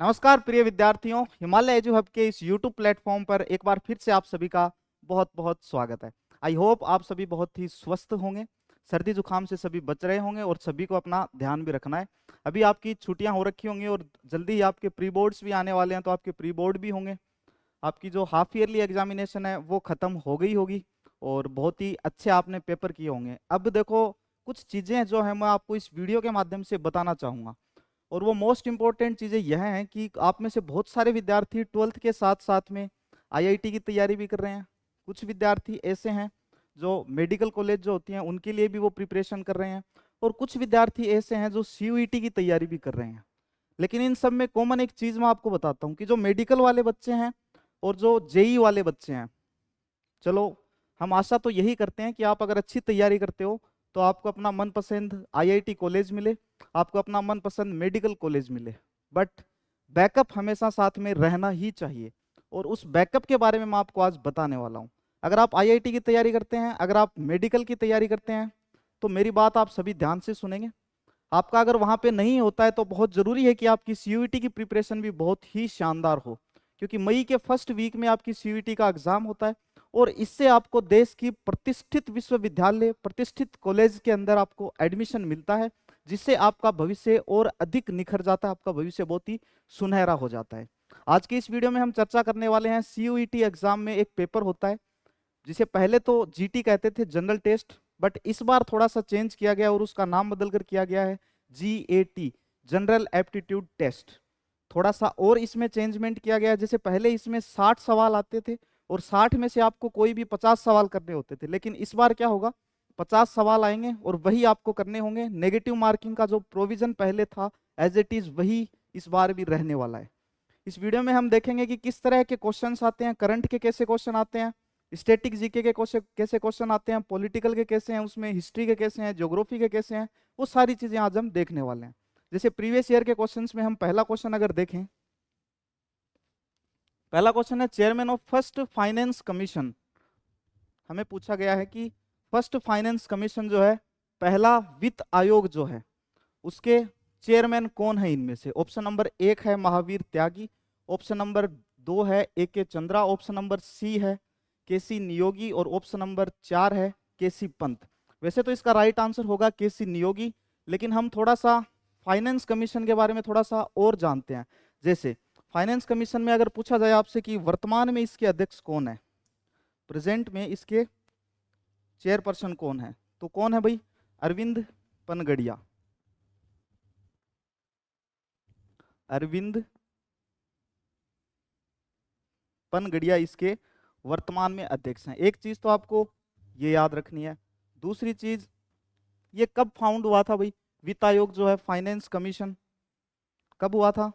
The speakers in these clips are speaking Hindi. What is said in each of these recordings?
नमस्कार प्रिय विद्यार्थियों, हिमालय एजू हब के इस YouTube प्लेटफॉर्म पर एक बार फिर से आप सभी का बहुत बहुत स्वागत है। आई होप आप सभी बहुत ही स्वस्थ होंगे, सर्दी जुकाम से सभी बच रहे होंगे और सभी को अपना ध्यान भी रखना है। अभी आपकी छुट्टियां हो रखी होंगी और जल्दी ही आपके प्री बोर्ड्स भी आने वाले हैं, तो आपके प्री बोर्ड भी होंगे। आपकी जो हाफ ईयरली एग्जामिनेशन है वो खत्म हो गई होगी और बहुत ही अच्छे आपने पेपर किए होंगे। अब देखो, कुछ चीज़ें जो है मैं आपको इस वीडियो के माध्यम से बताना चाहूँगा और वो मोस्ट इंपॉर्टेंट चीज़ें यह हैं कि आप में से बहुत सारे विद्यार्थी 12th के साथ साथ में आईआईटी की तैयारी भी कर रहे हैं। कुछ विद्यार्थी ऐसे हैं जो मेडिकल कॉलेज जो होती हैं उनके लिए भी वो प्रिपरेशन कर रहे हैं और कुछ विद्यार्थी ऐसे हैं जो सीयूईटी की तैयारी भी कर रहे हैं। लेकिन इन सब में कॉमन एक चीज़ मैं आपको बताता हूँ कि जो मेडिकल वाले बच्चे हैं और जो जेई वाले बच्चे हैं, चलो हम आशा तो यही करते हैं कि आप अगर अच्छी तैयारी करते हो तो आपको अपना मनपसंद आईआईटी कॉलेज मिले, आपको अपना मनपसंद मेडिकल कॉलेज मिले। बट बैकअप हमेशा साथ में रहना ही चाहिए और उस बैकअप के बारे में मैं आपको आज बताने वाला हूँ। अगर आप आईआईटी की तैयारी करते हैं, अगर आप मेडिकल की तैयारी करते हैं, तो मेरी बात आप सभी ध्यान से सुनेंगे। आपका अगर वहाँ पे नहीं होता है तो बहुत ज़रूरी है कि आपकी सीयूईटी की प्रिपरेशन भी बहुत ही शानदार हो, क्योंकि मई के फर्स्ट वीक में आपकी सीयूईटी का एग्जाम होता है और इससे आपको देश की प्रतिष्ठित विश्वविद्यालय, प्रतिष्ठित कॉलेज के अंदर आपको एडमिशन मिलता है, जिससे आपका भविष्य और अधिक निखर जाता है, आपका भविष्य बहुत ही सुनहरा हो जाता है। आज की इस वीडियो में हम चर्चा करने वाले हैं सीयूईटी एग्जाम में एक पेपर होता है जिसे पहले तो जीटी कहते थे, जनरल टेस्ट, बट इस बार थोड़ा सा चेंज किया गया और उसका नाम बदलकर किया गया है जीएटी, जनरल एप्टीट्यूड टेस्ट। थोड़ा सा और इसमें चेंजमेंट किया गया है। जैसे पहले इसमें 60 सवाल आते थे और 60 में से आपको कोई भी 50 सवाल करने होते थे, लेकिन इस बार क्या होगा, 50 सवाल आएंगे और वही आपको करने होंगे। नेगेटिव मार्किंग का जो प्रोविजन पहले था एज इट इज वही इस बार भी रहने वाला है। इस वीडियो में हम देखेंगे कि किस तरह के क्वेश्चंस आते हैं, करंट के कैसे क्वेश्चन आते हैं, स्टैटिक जीके के कैसे क्वेश्चन आते हैं, पॉलिटिकल के कैसे हैं, उसमें हिस्ट्री के कैसे हैं, ज्योग्राफी के कैसे हैं, वो सारी चीजें आज हम देखने वाले हैं। जैसे प्रीवियस ईयर के क्वेश्चंस में हम पहला क्वेश्चन अगर देखें, पहला क्वेश्चन है chairman of first finance commission. हमें पूछा गया है कि फर्स्ट फाइनेंस कमीशन जो है, पहला वित्त आयोग जो है, उसके चेयरमैन कौन है इनमें से। ऑप्शन नंबर 1 है महावीर त्यागी, ऑप्शन नंबर 2 है A K. Chandra, option number C है के.सी. नियोगी और ऑप्शन नंबर 4 है के.सी. पंत। वैसे तो इसका राइट आंसर होगा के.सी. नियोगी, लेकिन हम थोड़ा सा फाइनेंस कमीशन के बारे में थोड़ा सा और जानते हैं। जैसे फाइनेंस कमीशन में अगर पूछा जाए आपसे कि वर्तमान में इसके अध्यक्ष कौन है, प्रेजेंट में इसके चेयरपर्सन कौन है, तो कौन है भाई, अरविंद पनगड़िया। अरविंद पनगड़िया इसके वर्तमान में अध्यक्ष हैं। एक चीज तो आपको ये याद रखनी है। दूसरी चीज, ये कब फाउंड हुआ था भाई, वित्त आयोग जो है फाइनेंस कमीशन कब हुआ था,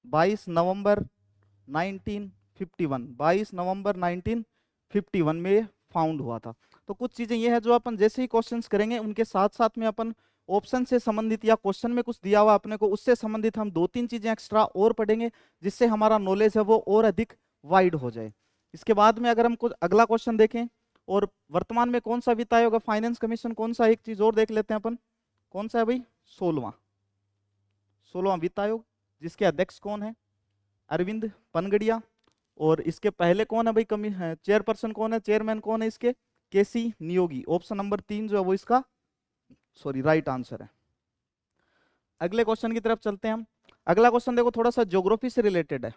22 नवंबर 1951, 22 नवंबर 1951 में फाउंड हुआ था। तो कुछ चीजें ये है जो अपन जैसे ही क्वेश्चंस करेंगे उनके साथ साथ में अपन ऑप्शन से संबंधित या क्वेश्चन में कुछ दिया हुआ अपने को उससे संबंधित हम 2-3 चीजें एक्स्ट्रा और पढ़ेंगे, जिससे हमारा नॉलेज है वो और अधिक वाइड हो जाए। इसके बाद में अगर हम कुछ अगला क्वेश्चन देखें, और वर्तमान में कौन सा वित्त आयोग है, फाइनेंस कमीशन कौन सा, एक चीज और देख लेते हैं अपन, कौन सा है भाई, 16वां वित्त आयोग, जिसके अध्यक्ष कौन है, अरविंद पनगड़िया। और इसके पहले कौन है भाई, कमी है, चेयरपर्सन कौन है, चेयरमैन कौन है इसके, के.सी. नियोगी। ऑप्शन नंबर 3 जो है वो इसका राइट आंसर है। अगले क्वेश्चन की तरफ चलते हैं हम। अगला क्वेश्चन देखो थोड़ा सा ज्योग्राफी से रिलेटेड है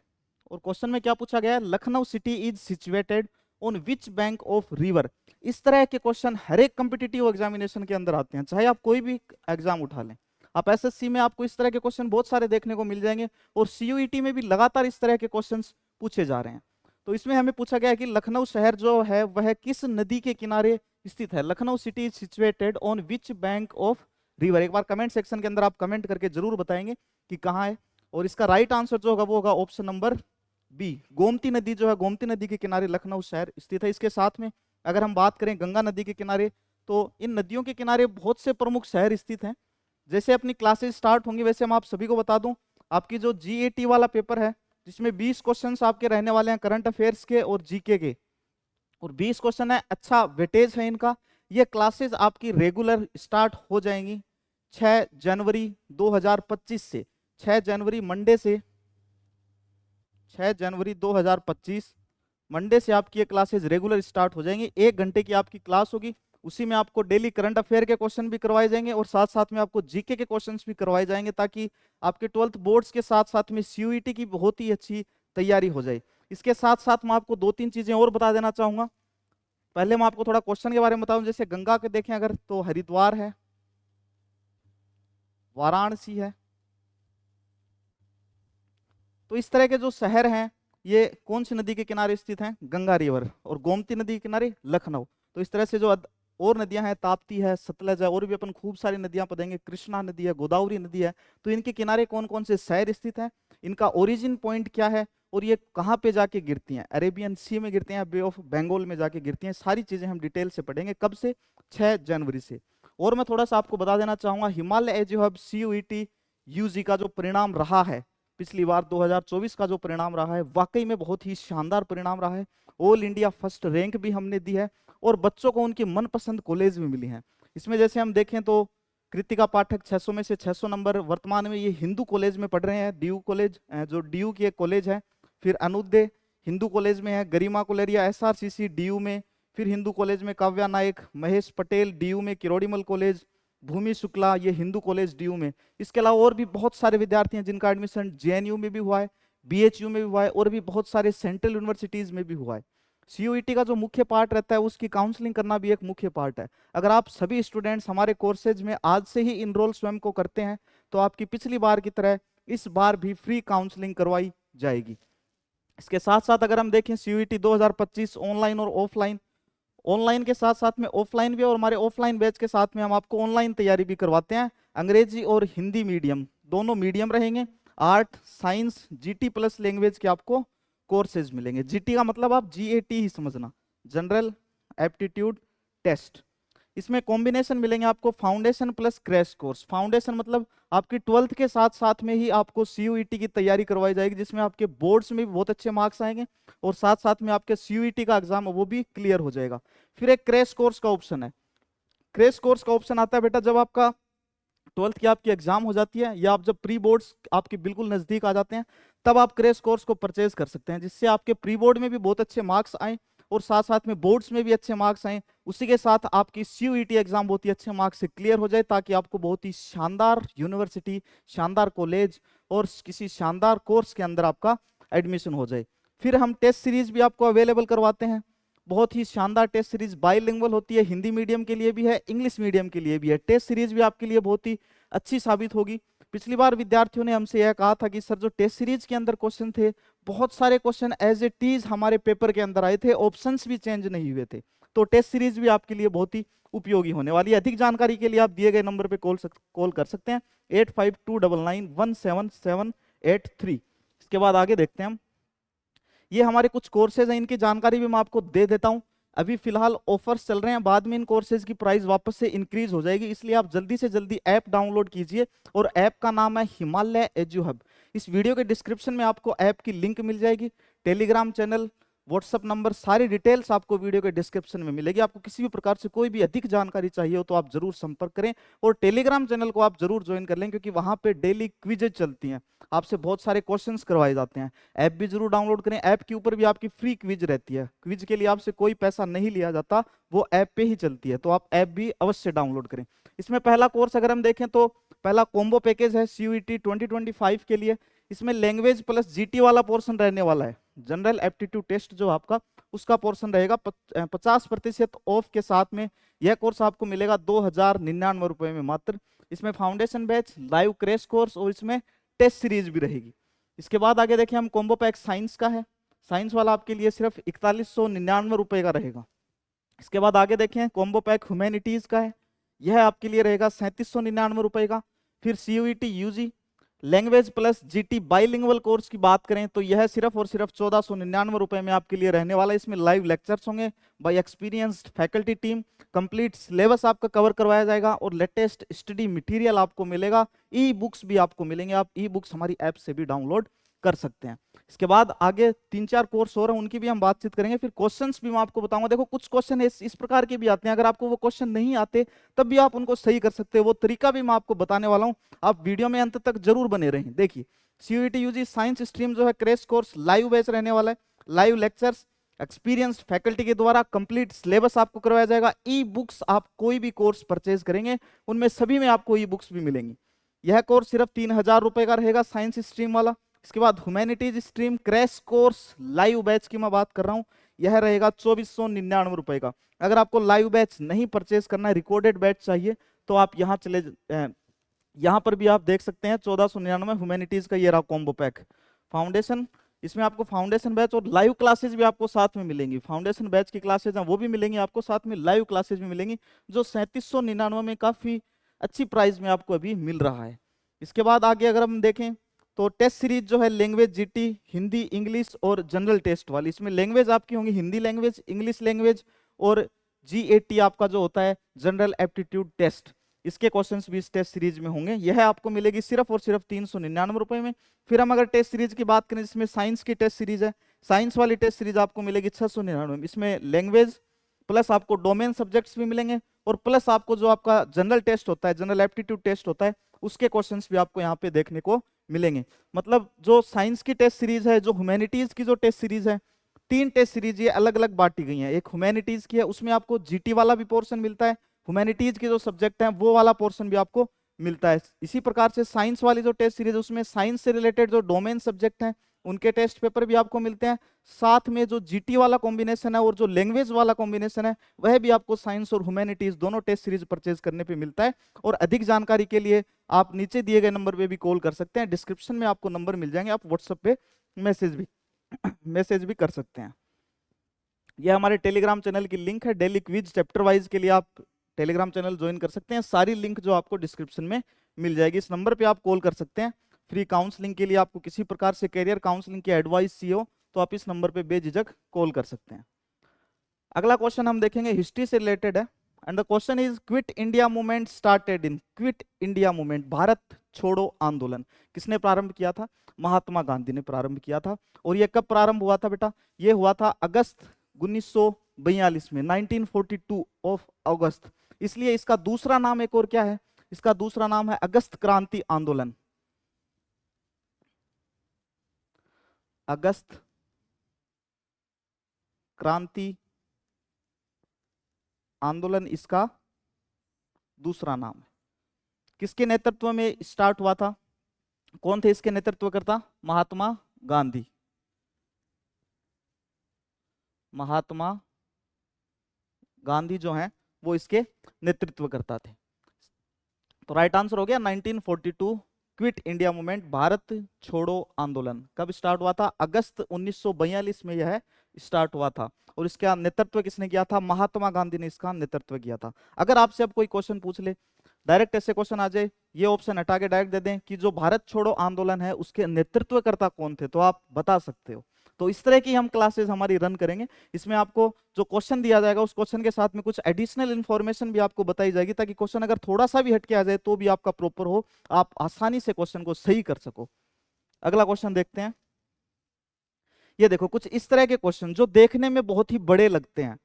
और क्वेश्चन में क्या पूछा गया है, Lucknow city is situated on which bank of river. इस तरह के क्वेश्चन हर एक कॉम्पिटिटिव एग्जामिनेशन के अंदर आते हैं, चाहे आप कोई भी एग्जाम उठा लें। आप एसएससी में आपको इस तरह के क्वेश्चन बहुत सारे देखने को मिल जाएंगे और सीयूईटी में भी लगातार इस तरह के क्वेश्चंस पूछे जा रहे हैं। तो इसमें हमें पूछा गया है कि लखनऊ शहर जो है वह किस नदी के किनारे स्थित है, Lucknow city is situated on which bank of river. एक बार कमेंट सेक्शन के अंदर आप कमेंट करके जरूर बताएंगे कि कहाँ है। और इसका राइट आंसर जो होगा वो होगा ऑप्शन नंबर बी, गोमती नदी जो है, गोमती नदी के किनारे लखनऊ शहर स्थित है। इसके साथ में अगर हम बात करें गंगा नदी के किनारे, तो इन नदियों के किनारे बहुत से प्रमुख शहर स्थित हैं। जैसे अपनी क्लासेस स्टार्ट होंगी वैसे हम आप सभी को बता दूं, आपकी जो जीएटी वाला पेपर है जिसमें 20 क्वेश्चंस आपके रहने वाले हैं करंट अफेयर्स के और जीके के, और 20 क्वेश्चन है, अच्छा वेटेज है इनका। ये क्लासेस आपकी रेगुलर स्टार्ट हो जाएंगी 6 जनवरी 2025 से, 6 जनवरी मंडे से, 6 जनवरी 2025 मंडे से आपकी ये क्लासेज रेगुलर स्टार्ट हो जाएंगी। 1 घंटे की आपकी क्लास होगी, उसी में आपको डेली करंट अफेयर के क्वेश्चन भी करवाए जाएंगे और साथ साथ में आपको जीके के क्वेश्चंस भी करवाए जाएंगे, ताकि आपके 12th बोर्ड्स के साथ साथ में सीयूईटी की बहुत ही अच्छी तैयारी हो जाए। इसके साथ साथ मैं आपको 2-3 चीजें और बता देना चाहूंगा। पहले मैं आपको थोड़ा क्वेश्चन के बारे में बताऊं, जैसे गंगा के देखें अगर तो हरिद्वार है, वाराणसी है, तो इस तरह के जो शहर हैं ये कौन सी नदी के किनारे स्थित हैं? गंगा रिवर। और गोमती नदी के किनारे लखनऊ। तो इस तरह से जो और नदियां हैं, ताप्ती है, सतलज है, और भी अपन खूब सारी नदियां पढ़ेंगे, कृष्णा नदी है, गोदावरी नदी है, तो इनके किनारे कौन कौन से शहर स्थित हैं, इनका ओरिजिन पॉइंट क्या है, और ये कहाँ पे जाके गिरती हैं, अरेबियन सी में गिरती हैं, बे ऑफ बंगाल में जाके गिरती हैं, सारी चीजें हम डिटेल से पढ़ेंगे। कब से? 6 जनवरी से। और मैं थोड़ा सा आपको बता देना चाहूंगा, हिमालय जो है सीयूईटी यूजी का जो परिणाम रहा है पिछली बार 2024 का जो परिणाम रहा है, वाकई में बहुत ही शानदार परिणाम रहा है। ऑल इंडिया फर्स्ट रैंक भी हमने दी है और बच्चों को उनकी मनपसंद कॉलेज भी मिली हैं। इसमें जैसे हम देखें तो कृतिका पाठक 600 में से 600 नंबर, वर्तमान में ये हिंदू कॉलेज में पढ़ रहे हैं, डीयू कॉलेज, जो डीयू की एक कॉलेज है। फिर अनुदय हिंदू कॉलेज में है, गरिमा कोलेरिया एसआरसीसी डीयू में, फिर हिंदू कॉलेज में काव्या नायक, महेश पटेल डीयू में, किरोड़ीमल कॉलेज, भूमि शुक्ला ये हिंदू कॉलेज डीयू में। इसके अलावा और भी बहुत सारे विद्यार्थी हैं जिनका एडमिशन जेएनयू में भी हुआ है, बीएचयू में भी हुआ है, और भी बहुत सारे सेंट्रल यूनिवर्सिटीज में भी हुआ है। सीयूईटी का जो मुख्य पार्ट रहता है उसकी काउंसलिंग करना भी एक मुख्य पार्ट है। अगर आप सभी स्टूडेंट्स हमारे कोर्सेज में आज से ही इनरोल स्वयं को करते हैं तो आपकी पिछली बार की तरह इस बार भी फ्री काउंसलिंग करवाई जाएगी। इसके साथ साथ अगर हम देखें सीयूईटी 2025 ऑनलाइन और ऑफलाइन, ऑनलाइन के साथ साथ में ऑफलाइन भी, और हमारे ऑफलाइन बैच के साथ में हम आपको ऑनलाइन तैयारी भी करवाते हैं। अंग्रेजी और हिंदी मीडियम दोनों मीडियम रहेंगे। Art, science, GT plus language के आपको कोर्सेज मिलेंगे। जीटी का मतलब आप जीएटी ही समझना, जनरल एप्टीट्यूड टेस्ट। इसमें कॉम्बिनेशन मिलेंगे आपको foundation plus crash course. Foundation मतलब आपकी 12th के साथ साथ में ही आपको सीयूईटी की तैयारी करवाई जाएगी, जिसमें आपके बोर्ड्स में भी बहुत अच्छे मार्क्स आएंगे और साथ साथ में आपके सीयूईटी का एग्जाम वो भी क्लियर हो जाएगा। फिर एक क्रैश कोर्स का ऑप्शन है। क्रैश कोर्स का ऑप्शन आता है बेटा जब आपका 12th की आपकी एग्जाम हो जाती है, या आप जब प्री बोर्ड्स आपके बिल्कुल नजदीक आ जाते हैं, तब आप क्रैश कोर्स को परचेज कर सकते हैं, जिससे आपके प्री बोर्ड में भी बहुत अच्छे मार्क्स आए और साथ साथ में बोर्ड्स में भी अच्छे मार्क्स आए। उसी के साथ आपकी सीयूईटी एग्जाम बहुत ही अच्छे मार्क्स से क्लियर हो जाए, ताकि आपको बहुत ही शानदार यूनिवर्सिटी, शानदार कॉलेज और किसी शानदार कोर्स के अंदर आपका एडमिशन हो जाए। फिर हम टेस्ट सीरीज भी आपको अवेलेबल करवाते हैं। बहुत ही शानदार टेस्ट सीरीज बाइलिंगुअल होती है, हिंदी मीडियम के लिए भी है, इंग्लिश मीडियम के लिए भी है। टेस्ट सीरीज भी आपके लिए बहुत ही अच्छी साबित होगी। पिछली बार विद्यार्थियों ने हमसे यह कहा था कि सर जो टेस्ट सीरीज के अंदर क्वेश्चन थे, बहुत सारे क्वेश्चन एज इट इज हमारे पेपर के अंदर आए थे, ऑप्शंस भी चेंज नहीं हुए थे। तो टेस्ट सीरीज भी आपके लिए बहुत ही उपयोगी होने वाली है। अधिक जानकारी के लिए आप दिए गए नंबर पे कॉल कर सकते हैं 8529917783। इसके बाद आगे देखते हैं हम, ये हमारे कुछ कोर्सेज हैं, इनकी जानकारी भी मैं आपको दे देता हूं। अभी फिलहाल ऑफर्स चल रहे हैं, बाद में इन कोर्सेज की प्राइस वापस से इंक्रीज हो जाएगी, इसलिए आप जल्दी से जल्दी ऐप डाउनलोड कीजिए। और ऐप का नाम है हिमालय एजू हब। इस वीडियो के डिस्क्रिप्शन में आपको ऐप की लिंक मिल जाएगी। टेलीग्राम चैनल, व्हाट्सअप नंबर, सारी डिटेल्स आपको वीडियो के डिस्क्रिप्शन में मिलेगी। आपको किसी भी प्रकार से कोई भी अधिक जानकारी चाहिए हो तो आप जरूर संपर्क करें, और टेलीग्राम चैनल को आप जरूर ज्वाइन कर लें, क्योंकि वहां पे डेली क्विजेज चलती हैं, आपसे बहुत सारे क्वेश्चंस करवाए जाते हैं। ऐप भी जरूर डाउनलोड करें। ऐप के ऊपर भी आपकी फ्री क्विज रहती है, क्विज के लिए आपसे कोई पैसा नहीं लिया जाता, वो ऐप पे ही चलती है, तो आप ऐप भी अवश्य डाउनलोड करें। इसमें पहला कोर्स अगर हम देखें तो पहला कॉम्बो पैकेज है सीयूईटी 2025 के लिए। इसमें लैंग्वेज प्लस जीटी वाला पोर्शन रहने वाला है। जनरल एप्टीट्यूड टेस्ट जो आपका, उसका पोर्शन रहेगा 50% ऑफ के साथ में। यह कोर्स आपको मिलेगा 2099 रुपए में मात्र। इसमें foundation batch, live crash course और इसमें टेस्ट सीरीज भी रहेगी। इसके बाद आगे देखें हम, कॉम्बो पैक साइंस का है। साइंस वाला आपके लिए सिर्फ 4199 रुपए का रहेगा। इसके बाद आगे देखें, कॉम्बो पैक ह्यूमैनिटीज का है, यह आपके लिए रहेगा 3799 रुपए का। फिर CUET UG language plus GT bilingual course की बात करें तो यह सिर्फ और सिर्फ 1499 रुपए में आपके लिए रहने वाला है। इसमें लाइव लेक्चर्स होंगे by experienced faculty team, complete syllabus आपका कवर करवाया जाएगा और लेटेस्ट स्टडी मटेरियल आपको मिलेगा। ई बुक्स भी आपको मिलेंगे, आप ई बुक्स हमारी ऐप से भी डाउनलोड कर सकते हैं। इसके बाद आगे 3-4 कोर्स और हैं, उनकी भी हम बातचीत करेंगे। फिर क्वेश्चंस भी मैं आपको बताऊंगा। देखो कुछ क्वेश्चन इस प्रकार के भी आते हैं, अगर आपको वो क्वेश्चन नहीं आते तब भी आप उनको सही कर सकते हो। वो तरीका भी मैं आपको बताने वाला हूं, आप वीडियो में अंत तक जरूर बने रहें। देखिए सीयूईटी यूजी साइंस स्ट्रीम जो है क्रैश कोर्स लाइव बैच रहने वाला है, लाइव लेक्चर्स एक्सपीरियंस फैकल्टी के द्वारा कंप्लीट सिलेबस आपको करवाया जाएगा। ई बुक्स आप कोई भी कोर्स परचेज करेंगे उनमें सभी में आपको ई बुक्स भी मिलेंगी। यह कोर्स सिर्फ 3000 रुपए का रहेगा साइंस स्ट्रीम वाला। इसके बाद humanities stream crash course live batch की मैं बात कर रहा हूं, यह रहेगा 2499 रुपए का। अगर आपको लाइव बैच नहीं परचेज करना है, रिकॉर्डेड बैच चाहिए, तो आप यहाँ यहाँ पर भी आप देख सकते हैं 1499 ह्यूमैनिटीज का ये रहा कॉम्बो पैक। फाउंडेशन, इसमें आपको फाउंडेशन बैच और लाइव क्लासेस भी आपको साथ में मिलेंगी। फाउंडेशन बैच की क्लासेस हैं वो भी मिलेंगी आपको, साथ में लाइव क्लासेस भी मिलेंगी, जो 3799 में काफी अच्छी प्राइस में आपको अभी मिल रहा है। इसके बाद आगे अगर हम देखें तो टेस्ट सीरीज जो है लैंग्वेज जीटी, हिंदी, इंग्लिश और जनरल टेस्ट वाली, इसमें लैंग्वेज आपकी होंगी हिंदी लैंग्वेज, इंग्लिश लैंग्वेज और जीएटी आपका जो होता है जनरल एप्टीट्यूड टेस्ट। इसके क्वेश्चंस भी इस टेस्ट सीरीज में होंगे। यह आपको मिलेगी सिर्फ और सिर्फ 399 रुपए में। फिर हम अगर टेस्ट सीरीज की बात करें, जिसमें साइंस की टेस्ट सीरीज है, साइंस वाली टेस्ट सीरीज आपको मिलेगी 699 में। इसमें लैंग्वेज प्लस आपको डोमेन सब्जेक्ट्स भी मिलेंगे और प्लस आपको जो आपका जनरल टेस्ट होता है, जनरल एप्टीट्यूड टेस्ट होता है, उसके क्वेश्चंस भी आपको यहाँ पे देखने को मिलेंगे। मतलब जो साइंस की टेस्ट सीरीज है, जो ह्यूमैनिटीज की जो टेस्ट सीरीज है, 3 टेस्ट सीरीज ये अलग अलग बांटी गई हैं। एक ह्यूमैनिटीज की है, उसमें आपको जीटी वाला भी पोर्शन मिलता है, ह्यूमैनिटीज के जो सब्जेक्ट हैं वो वाला पोर्शन भी आपको मिलता है। इसी प्रकार से साइंस वाली जो टेस्ट सीरीज है उसमें साइंस से रिलेटेड जो डोमेन सब्जेक्ट हैं उनके टेस्ट पेपर भी आपको मिलते हैं। साथ में जो जीटी वाला कॉम्बिनेशन है और जो लैंग्वेज वाला कॉम्बिनेशन है वह भी आपको साइंस और ह्यूमैनिटीज दोनों टेस्ट सीरीज परचेज करने पे मिलता है। और अधिक जानकारी के लिए आप नीचे दिए गए नंबर पे भी कॉल कर सकते हैं, डिस्क्रिप्शन में आपको नंबर मिल जाएंगे, आप व्हाट्सएप पे मैसेज भी कर सकते हैं। यह हमारे टेलीग्राम चैनल की लिंक है, डेली क्विज चैप्टर वाइज के लिए आप टेलीग्राम चैनल ज्वाइन कर सकते हैं। सारी लिंक जो आपको डिस्क्रिप्शन में मिल जाएगी। इस नंबर पे आप कॉल कर सकते हैं। फ्री काउंसलिंग के लिए आपको किसी प्रकार से कैरियर काउंसलिंग की एडवाइस चाहिए हो तो आप इस नंबर पे बेझिझक कॉल कर सकते हैं। अगला क्वेश्चन हम देखेंगे हिस्ट्री से रिलेटेड है and the question is quit India movement started in, quit India movement Bharat छोड़ो आंदोलन किसने प्रारंभ किया था? महात्मा गांधी ने प्रारंभ किया था। और यह कब प्रारंभ हुआ था बेटा? यह हुआ था अगस्त 1942 में, 1942 ऑफ अगस्त। इसलिए इसका दूसरा नाम एक और क्या है? इसका दूसरा नाम है अगस्त क्रांति आंदोलन। अगस्त क्रांति आंदोलन इसका दूसरा नाम है। किसके नेतृत्व में स्टार्ट हुआ था? कौन थे इसके नेतृत्वकर्ता? महात्मा गांधी। महात्मा गांधी जो हैं वो इसके नेतृत्वकर्ता थे। तो राइट आंसर हो गया 1942 क्विट इंडिया मूवमेंट, भारत छोड़ो आंदोलन। कब स्टार्ट हुआ था? अगस्त 1942 में यह स्टार्ट हुआ था। और इसका नेतृत्व किसने किया था? महात्मा गांधी ने इसका नेतृत्व किया था। अगर आपसे अब कोई क्वेश्चन पूछ ले, डायरेक्ट ऐसे क्वेश्चन आ जाए, ये ऑप्शन हटा के डायरेक्ट दे दें कि जो भारत छोड़ो आंदोलन है उसके नेतृत्वकर्ता कौन थे, तो आप बता सकते हो। तो इस तरह की हम क्लासेस हमारी रन करेंगे। इसमें आपको जो क्वेश्चन दिया जाएगा उस क्वेश्चन के साथ में कुछ एडिशनल इंफॉर्मेशन भी आपको बताई जाएगी, ताकि क्वेश्चन अगर थोड़ा सा भी हटके आ जाए तो भी आपका प्रॉपर हो, आप आसानी से क्वेश्चन को सही कर सको। अगला क्वेश्चन देखते हैं। ये देखो कुछ इस तरह के क्वेश्चन जो देखने में बहुत ही बड़े लगते हैं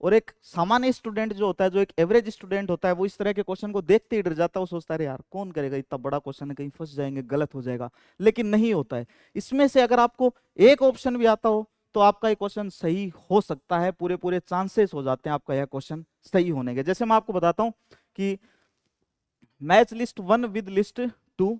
और एक सामान्य स्टूडेंट जो होता है, जो एक एवरेज स्टूडेंट होता है, वो इस तरह के क्वेश्चन को देखते ही डर जाता है। वो सोचता है यार कौन करेगा, इतना बड़ा क्वेश्चन है, कहीं फंस जाएंगे, गलत हो जाएगा। लेकिन नहीं होता है। इसमें से अगर आपको एक ऑप्शन भी आता हो तो आपका ये क्वेश्चन सही हो सकता है। पूरे पूरे चांसेस हो जाते हैं आपका यह क्वेश्चन सही होने के। जैसे मैं आपको बताता हूं कि match list 1 with list 2।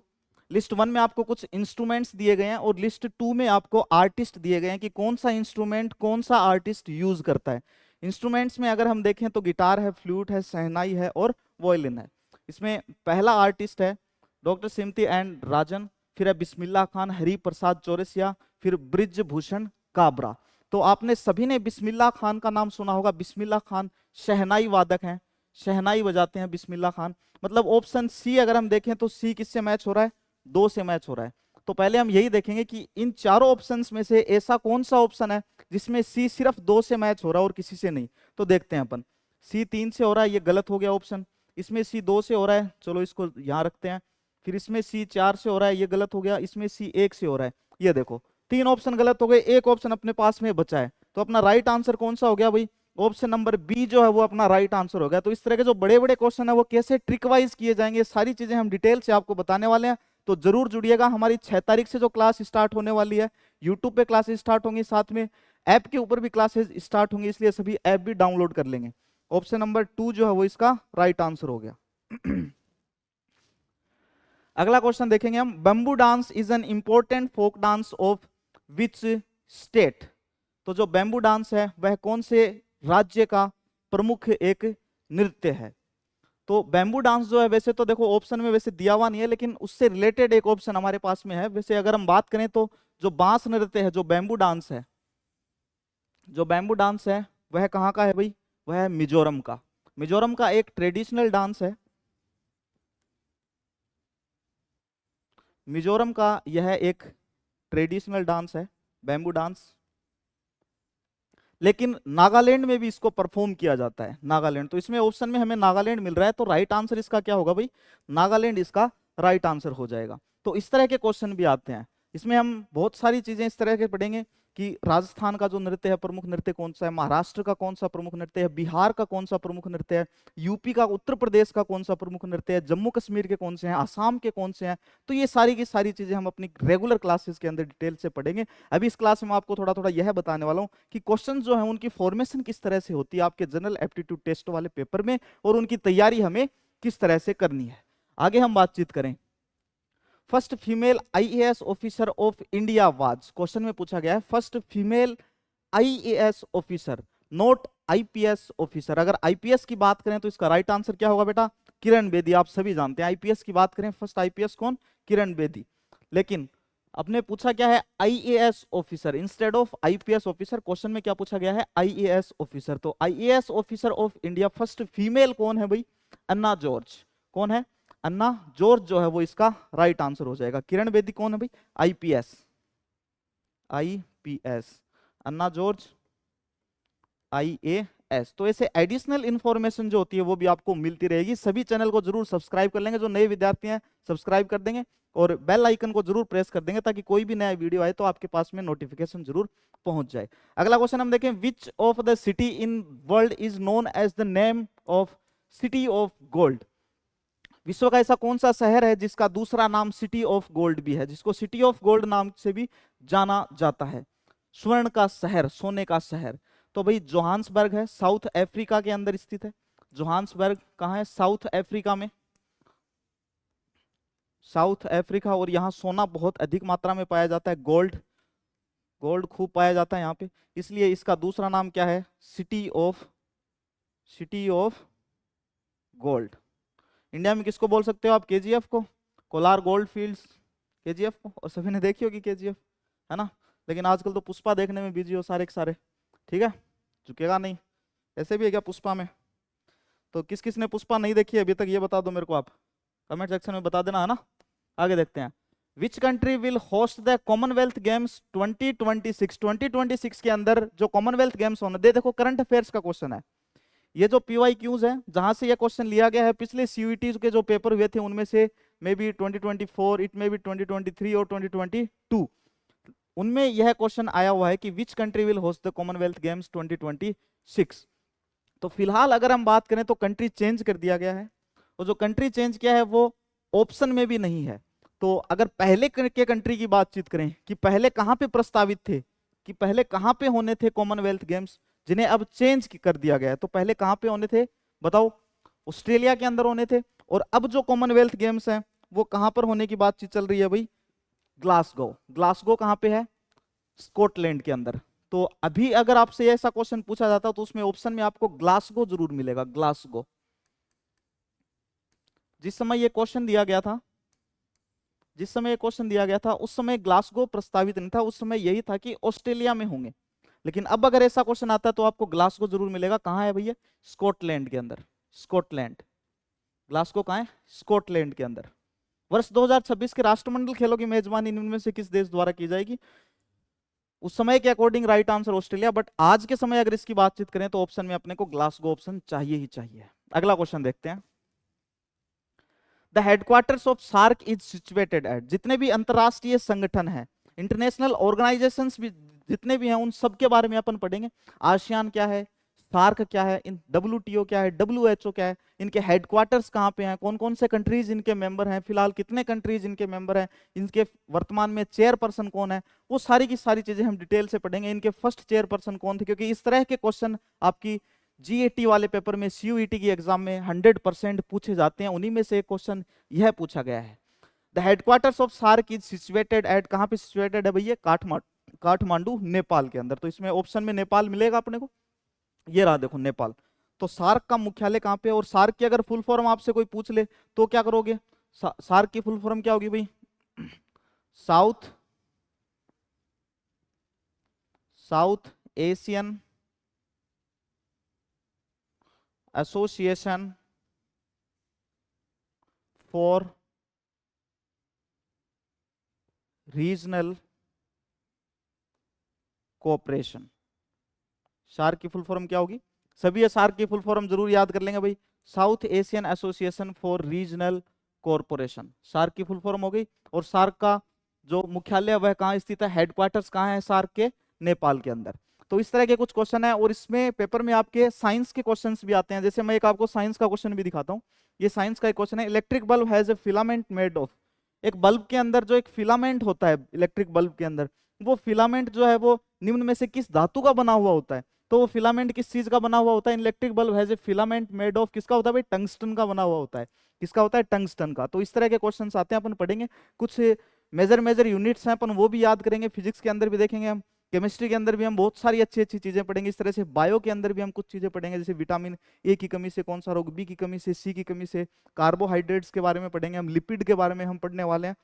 List 1 में आपको कुछ इंस्ट्रूमेंट्स दिए गए हैं और लिस्ट 2 में आपको आर्टिस्ट दिए गए हैं कि कौन सा इंस्ट्रूमेंट कौन सा आर्टिस्ट यूज करता है। इंस्ट्रूमेंट्स में अगर हम देखें तो गिटार है, फ्लूट है, शहनाई है और वॉयलिन है। इसमें पहला आर्टिस्ट है डॉक्टर सिमती एंड राजन, फिर है बिस्मिल्लाह खान, हरि प्रसाद चौरसिया, फिर ब्रिजभूषण काबरा। तो आपने सभी ने बिस्मिल्लाह खान का नाम सुना होगा। बिस्मिल्लाह खान शहनाई वादक हैं, शहनाई बजाते हैं बिस्मिल्लाह खान। मतलब ऑप्शन सी अगर हम देखें तो सी किससे मैच हो रहा है? 2 से मैच हो रहा है। तो पहले हम यही देखेंगे कि इन चारों ऑप्शंस में से ऐसा कौन सा ऑप्शन है जिसमें सी सिर्फ 2 से मैच हो रहा है और किसी से नहीं। तो देखते हैं अपन। सी 3 से हो रहा है, ये गलत हो गया ऑप्शन। इसमें सी 2 से हो रहा है, चलो इसको यहां रखते हैं। फिर इसमें सी 4 से हो रहा है, ये गलत हो गया। इसमें सी 1 से हो रहा है, ये देखो 3 ऑप्शन गलत हो गए, एक ऑप्शन अपने पास में बचा है, तो अपना राइट आंसर कौन सा हो गया भाई? ऑप्शन नंबर बी जो है वो अपना राइट आंसर हो गया। तो इस तरह के जो बड़े बड़े क्वेश्चन है वो कैसे ट्रिक वाइज किए जाएंगे, सारी चीजें हम डिटेल से आपको बताने वाले हैं। तो जरूर जुड़िएगा, हमारी 6 तारीख से जो क्लास स्टार्ट होने वाली है, यूट्यूब पे क्लासेस स्टार्ट होंगी, साथ में ऐप के ऊपर भी क्लासेस स्टार्ट होंगी, इसलिए सभी ऐप भी डाउनलोड कर लेंगे। ऑप्शन नंबर 2 जो है वो इसका राइट आंसर हो गया। अगला क्वेश्चन देखेंगे हम, bamboo dance is an important folk dance of which state? तो जो बैम्बू डांस है वह कौन से राज्य का प्रमुख एक नृत्य है? तो बैम्बू डांस जो है, वैसे तो देखो ऑप्शन में वैसे दिया हुआ नहीं है, लेकिन उससे रिलेटेड एक ऑप्शन हमारे पास में है। वैसे अगर हम बात करें तो जो बांस नृत्य है, जो बैम्बू डांस है, जो बैम्बू डांस है वह कहाँ का है भाई? वह है मिजोरम का। मिजोरम का एक ट्रेडिशनल डांस है, मिजोरम का यह एक ट्रेडिशनल डांस है बैम्बू डांस। लेकिन नागालैंड में भी इसको परफॉर्म किया जाता है, नागालैंड। तो इसमें ऑप्शन में हमें नागालैंड मिल रहा है, तो राइट आंसर इसका क्या होगा भाई? नागालैंड इसका राइट आंसर हो जाएगा। तो इस तरह के क्वेश्चन भी आते हैं, इसमें हम बहुत सारी चीजें इस तरह के पढ़ेंगे कि राजस्थान का जो नृत्य है प्रमुख नृत्य कौन सा है, महाराष्ट्र का कौन सा प्रमुख नृत्य है, बिहार का कौन सा प्रमुख नृत्य है, यूपी का, उत्तर प्रदेश का कौन सा प्रमुख नृत्य है, जम्मू कश्मीर के कौन से हैं, आसाम के कौन से हैं। तो ये सारी की सारी चीजें हम अपनी रेगुलर क्लासेस के अंदर डिटेल से पढ़ेंगे। अभी इस क्लास में आपको थोड़ा थोड़ा यह बताने वाला हूँ कि क्वेश्चन जो है उनकी फॉर्मेशन किस तरह से होती है आपके जनरल एप्टीट्यूड टेस्ट वाले पेपर में, और उनकी तैयारी हमें किस तरह से करनी है। आगे हम बातचीत करें। First female IAS officer of India was, question में पूछा गया है first female IAS officer, not IPS officer. अगर आईपीएस की बात करें तो इसका राइट आंसर क्या होगा बेटा? किरण बेदी। आप सभी जानते हैं आईपीएस की बात करें, फर्स्ट आईपीएस कौन? किरण बेदी। लेकिन आपने पूछा क्या है? IAS officer instead of IPS officer. Question में क्या पूछा गया है? IAS officer. तो IAS officer of India first female कौन है भाई? अन्ना जॉर्ज। कौन है? अन्ना जॉर्ज जो है वो इसका राइट आंसर हो जाएगा। किरण बेदी कौन है भाई? IPS, IPS. Anna George IAS. तो ऐसे एडिशनल इंफॉर्मेशन जो होती है वो भी आपको मिलती रहेगी। सभी चैनल को जरूर सब्सक्राइब कर लेंगे, जो नए विद्यार्थी हैं सब्सक्राइब कर देंगे, और बेल आइकन को जरूर प्रेस कर देंगे ताकि कोई भी नया वीडियो आए तो आपके पास में नोटिफिकेशन जरूर पहुंच जाए। अगला क्वेश्चन हम देखें, which of the city in world is known as the name of city of gold? विश्व का ऐसा कौन सा शहर है जिसका दूसरा नाम सिटी ऑफ गोल्ड भी है, जिसको सिटी ऑफ गोल्ड नाम से भी जाना जाता है? स्वर्ण का शहर, सोने का शहर। तो भाई जोहान्सबर्ग है, साउथ अफ्रीका के अंदर स्थित है। जोहान्सबर्ग कहाँ है? साउथ अफ्रीका में, साउथ अफ्रीका। और यहाँ सोना बहुत अधिक मात्रा में पाया जाता है, गोल्ड, गोल्ड खूब पाया जाता है यहाँ पे, इसलिए इसका दूसरा नाम क्या है? City of gold. इंडिया में किसको बोल सकते हो आप? केजीएफ को, कोलार गोल्ड फील्ड्स, केजीएफ को। और सभी ने देखी होगी केजीएफ, है ना? लेकिन आजकल तो पुष्पा देखने में बिजी हो सारे के सारे, ठीक है? झुकेगा नहीं। ऐसे भी है क्या पुष्पा में? तो किस किस ने पुष्पा नहीं देखी अभी तक, ये बता दो मेरे को, आप कमेंट सेक्शन में बता देना, है ना? आगे देखते हैं। Which country will host the Commonwealth games 2026? 2026 के अंदर जो कॉमनवेल्थ गेम्स होने दे, देखो करंट अफेयर्स का क्वेश्चन है ये, जो PYQs है जहां से ये क्वेश्चन लिया गया है, पिछले CUET के जो पेपर हुए थे उनमें से may be 2024, it may be 2023 और 2022, उनमें यह क्वेश्चन आया हुआ है कि which country will host the Commonwealth games 2026। तो फिलहाल अगर हम बात करें तो कंट्री चेंज कर दिया गया है, और जो कंट्री चेंज किया है वो ऑप्शन में भी नहीं है। तो अगर पहले के कंट्री की बातचीत करें कि पहले कहां पे प्रस्तावित थे, कि पहले कहां पे होने थे कॉमनवेल्थ गेम्स, जिन्हें अब चेंज कर दिया गया है, तो पहले कहां पे होने थे बताओ? ऑस्ट्रेलिया के अंदर होने थे। और अब जो कॉमनवेल्थ गेम्स हैं वो कहां पर होने की बातचीत चल रही है भाई? ग्लासगो। ग्लासगो कहां पे है? स्कॉटलैंड के अंदर। तो अभी अगर आपसे ऐसा क्वेश्चन पूछा जाता तो उसमें ऑप्शन में आपको ग्लासगो जरूर मिलेगा, ग्लासगो। जिस समय ये क्वेश्चन दिया गया था, जिस समय ये क्वेश्चन दिया गया था उस समय ग्लासगो प्रस्तावित नहीं था, उस समय यही था कि ऑस्ट्रेलिया में होंगे। लेकिन अब अगर ऐसा क्वेश्चन आता है तो आपको ग्लासगो जरूर मिलेगा। कहां है भैया? स्कॉटलैंड के अंदर, स्कॉटलैंड। ग्लासगो कहां है? स्कॉटलैंड के अंदर। वर्ष 2026 के राष्ट्रमंडल खेलों की मेजबानी इनमें से किस देश द्वारा की जाएगी? उस समय के according right answer Australia, but आज के समय अगर इसकी बातचीत करें तो ऑप्शन में अपने को ग्लासगो ऑप्शन चाहिए ही चाहिए। अगला क्वेश्चन देखते हैं। The headquarters of SAARC is situated at, जितने भी अंतरराष्ट्रीय संगठन हैं इंटरनेशनल ऑर्गेनाइजेशंस भी जितने भी हैं उन सब के बारे में अपन पढ़ेंगे। आसियान क्या है, सार्क क्या है, इन WTO क्या है, WHO क्या है, इनके हेडक्वार्टर्स कहाँ पे हैं, कौन कौन से कंट्रीज इनके मेंबर हैं, फिलहाल कितने कंट्रीज इनके मेंबर हैं, इनके वर्तमान में चेयरपर्सन कौन है, वो सारी की सारी चीजें हम डिटेल से पढ़ेंगे। इनके फर्स्ट चेयरपर्सन कौन थे, क्योंकि इस तरह के क्वेश्चन आपकी GAT वाले पेपर में, CUET की एग्जाम में 100% पूछे जाते हैं। उन्हीं में से एक क्वेश्चन यह पूछा गया है। The headquarters of SAARC is situated at, कहाँ पे सिचुएटेड है भैया, काठमांडू नेपाल के अंदर। तो इसमें ऑप्शन में नेपाल मिलेगा अपने को, ये रहा देखो नेपाल। तो सार्क का मुख्यालय कहाँ पे है, और सार्क की अगर फुल फॉर्म आपसे कोई पूछ ले तो क्या करोगे, सार्क की फुल फॉर्म क्या होगी भाई, South Asian Association for Regional Cooperation. SAARC की फुल फॉर्म क्या होगी, सभी ये सार्क की फुल फॉर्म जरूर याद कर लेंगे भाई, South Asian Association for Regional Corporation, SAARC की फुल फॉर्म हो गई। और सार्क का जो मुख्यालय वह कहाँ स्थित है, हेडक्वार्टर्स कहाँ है सार्क के, नेपाल के अंदर। तो इस तरह के कुछ क्वेश्चन है, और इसमें पेपर में आपके साइंस के क्वेश्चंस भी आते हैं। जैसे मैं एक आपको साइंस का क्वेश्चन भी दिखाता हूँ, ये साइंस का एक क्वेश्चन है, electric bulb has a filament made of, एक बल्ब के अंदर जो एक फिलामेंट होता है, इलेक्ट्रिक बल्ब के अंदर, वो फिलामेंट जो है वो निम्न में से किस धातु का बना हुआ होता है। तो वो फिलामेंट किस चीज का बना हुआ होता है, electric bulb has a filament made of, किसका होता है भाई, टंगस्टन का बना हुआ होता है। किसका होता है, टंगस्टन का। तो इस तरह के क्वेश्चंस आते हैं, अपन पढ़ेंगे। कुछ मेजर मेजर यूनिट्स हैं, अपन वो भी याद करेंगे, फिजिक्स के अंदर भी देखेंगे हम, केमिस्ट्री के अंदर भी हम बहुत सारी अच्छी अच्छी चीजें पढ़ेंगे। इस तरह से बायो के अंदर भी हम कुछ चीजें पढ़ेंगे, जैसे विटामिन A की कमी से कौन सा रोग, B की कमी से, C की कमी से, कार्बोहाइड्रेट्स के बारे में पढ़ेंगे हम, लिपिड के बारे में हम पढ़ने वाले हैं।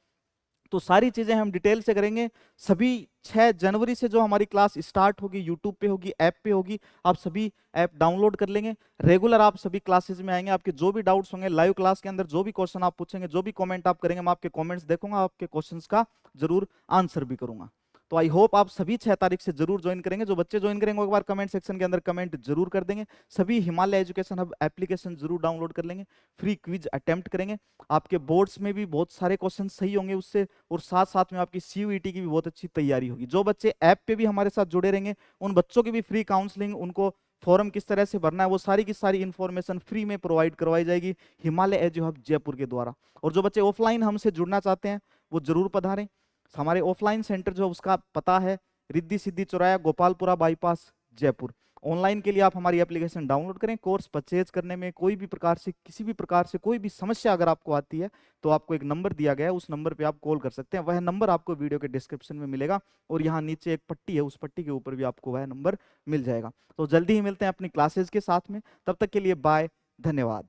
तो सारी चीजें हम डिटेल से करेंगे। सभी 6 जनवरी से जो हमारी क्लास स्टार्ट होगी, यूट्यूब पे होगी, ऐप पे होगी, आप सभी ऐप डाउनलोड कर लेंगे, रेगुलर आप सभी क्लासेस में आएंगे। आपके जो भी डाउट्स होंगे लाइव क्लास के अंदर, जो भी क्वेश्चन आप पूछेंगे, जो भी कमेंट आप करेंगे, मैं आपके कमेंट्स देखूंगा, आपके क्वेश्चंस का जरूर आंसर भी करूंगा। तो आई होप आप सभी 6 तारीख से जरूर ज्वाइन करेंगे। जो बच्चे ज्वाइन करेंगे एक बार कमेंट सेक्शन के अंदर कमेंट जरूर कर देंगे। सभी हिमालय एजुकेशन हब एप्लीकेशन जरूर डाउनलोड कर लेंगे, फ्री क्विज अटेम्प्ट करेंगे। आपके बोर्ड्स में भी बहुत सारे क्वेश्चन सही होंगे उससे, और साथ साथ में आपकी CUET की भी बहुत अच्छी तैयारी होगी। जो बच्चे ऐप पे भी हमारे साथ जुड़े रहेंगे, उन बच्चों की भी फ्री काउंसलिंग, उनको फॉर्म किस तरह से भरना है, वो सारी की सारी इंफॉर्मेशन फ्री में प्रोवाइड करवाई जाएगी हिमालय एजू हब जयपुर के द्वारा। और जो बच्चे ऑफलाइन हमसे जुड़ना चाहते हैं वो जरूर पधारें। हमारे ऑफलाइन सेंटर जो उसका पता है रिद्धि सिद्धि चौराया, गोपालपुरा बाईपास, जयपुर। ऑनलाइन के लिए आप हमारी एप्लीकेशन डाउनलोड करें। कोर्स परचेज करने में कोई भी प्रकार से, किसी भी प्रकार से कोई भी समस्या अगर आपको आती है तो आपको एक नंबर दिया गया है, उस नंबर पे आप कॉल कर सकते हैं। वह नंबर आपको वीडियो के डिस्क्रिप्शन में मिलेगा, और यहाँ नीचे एक पट्टी है, उस पट्टी के ऊपर भी आपको वह नंबर मिल जाएगा। तो जल्दी ही मिलते हैं अपनी क्लासेज के साथ में, तब तक के लिए बाय, धन्यवाद।